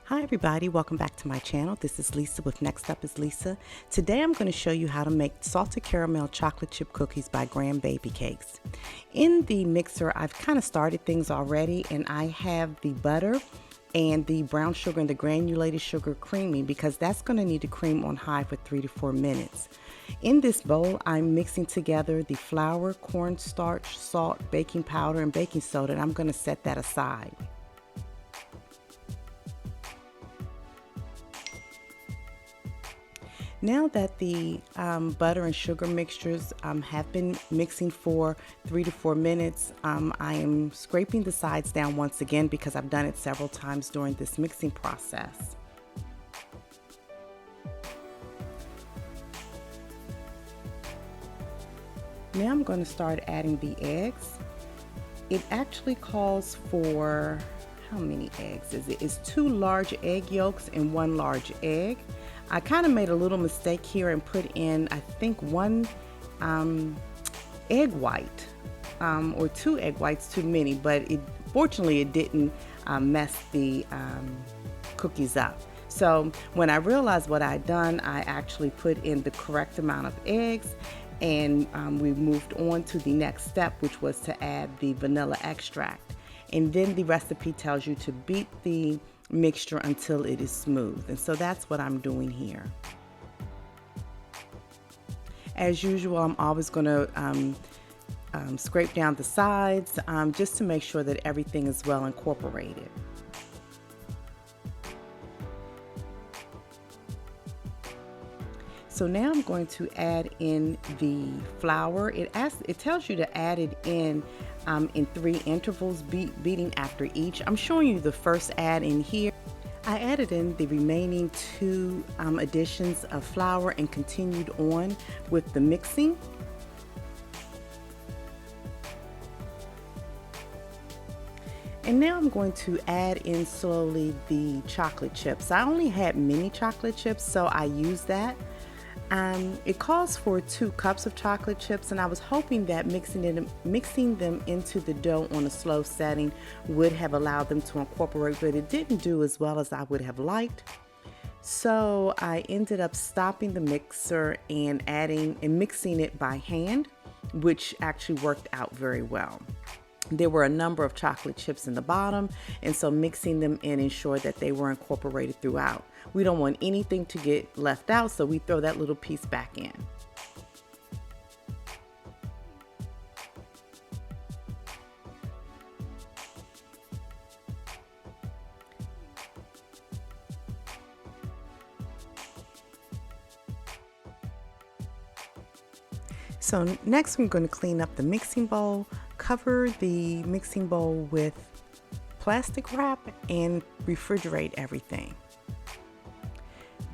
Hi everybody, welcome back to my channel. This is Lisa with Next Up is Lisa. Today I'm going to show you how to make salted caramel chocolate chip cookies by Grandbabycakes. In the mixer, I've kind of started things already, and I have the butter and the brown sugar and the granulated sugar creaming because that's going to need to cream on high for 3 to 4 minutes. In this bowl, I'm mixing together the flour, cornstarch, salt, baking powder, and baking soda, and I'm going to set that aside. Now that the butter and sugar mixtures have been mixing for 3 to 4 minutes, I am scraping the sides down once again because I've done it several times during this mixing process. Now I'm going to start adding the eggs. It actually calls for, how many eggs is it? It's 2 large egg yolks and 1 large egg. I kind of made a little mistake here and put in, I think, 1 egg white, or 2 egg whites too many, but fortunately it didn't mess the cookies up. So when I realized what I'd done, I actually put in the correct amount of eggs, and we moved on to the next step, which was to add the vanilla extract. And then the recipe tells you to beat the mixture until it is smooth, and so that's what I'm doing here. As usual, I'm always going to scrape down the sides just to make sure that everything is well incorporated. So now I'm going to add in the flour. It tells you to add it in 3 intervals, beating after each. I'm showing you the first add in here. I added in the remaining 2 additions of flour and continued on with the mixing. And now I'm going to add in slowly the chocolate chips. I only had mini chocolate chips, so I used that. It calls for 2 cups of chocolate chips, and I was hoping that mixing them into the dough on a slow setting would have allowed them to incorporate, but it didn't do as well as I would have liked. So I ended up stopping the mixer and mixing it by hand, which actually worked out very well. There were a number of chocolate chips in the bottom, and so mixing them in ensured that they were incorporated throughout. We don't want anything to get left out, so we throw that little piece back in. So next I'm going to clean up the mixing bowl, cover the mixing bowl with plastic wrap, and refrigerate everything.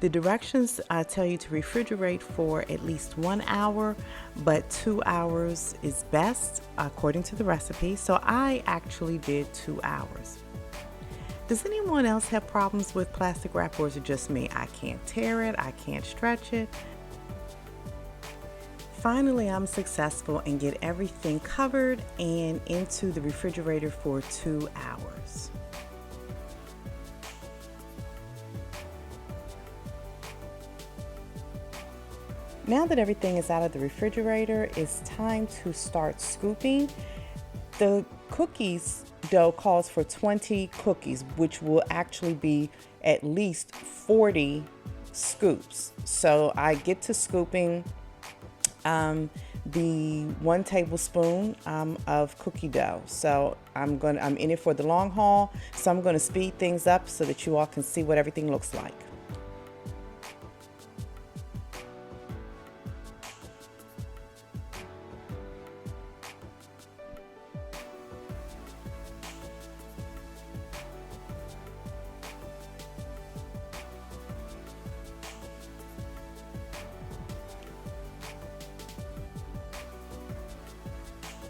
The directions tell you to refrigerate for at least 1 hour, but 2 hours is best according to the recipe, so I actually did 2 hours. Does anyone else have problems with plastic wrap, or is it just me? I can't tear it, I can't stretch it. Finally, I'm successful and get everything covered and into the refrigerator for 2 hours. Now that everything is out of the refrigerator, it's time to start scooping. The cookies dough calls for 20 cookies, which will actually be at least 40 scoops. So I get to scooping the 1 tablespoon of cookie dough. So I'm in it for the long haul, so I'm going to speed things up so that you all can see what everything looks like.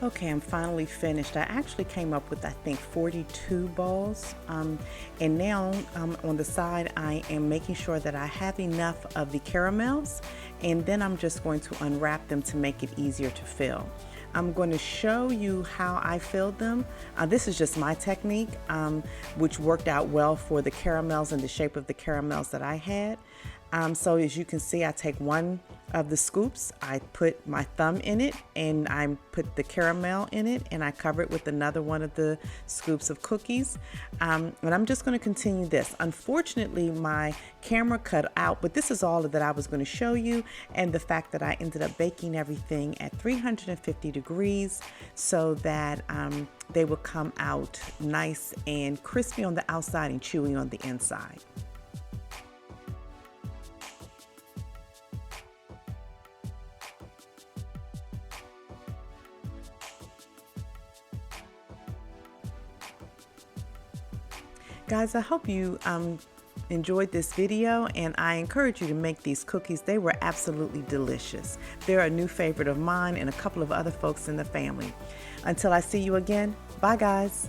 Okay, I'm finally finished. I actually came up with, I think, 42 balls. And now on the side, I am making sure that I have enough of the caramels, and then I'm just going to unwrap them to make it easier to fill. I'm going to show you how I filled them. This is just my technique, which worked out well for the caramels and the shape of the caramels that I had. So as you can see, I take one of the scoops, I put my thumb in it, and I put the caramel in it, and I cover it with another one of the scoops of cookies. And I'm just going to continue this. Unfortunately, my camera cut out, but this is all that I was going to show you, and the fact that I ended up baking everything at 350 degrees so that they will come out nice and crispy on the outside and chewy on the inside. Guys, I hope you enjoyed this video, and I encourage you to make these cookies. They were absolutely delicious. They're a new favorite of mine and a couple of other folks in the family. Until I see you again, bye guys.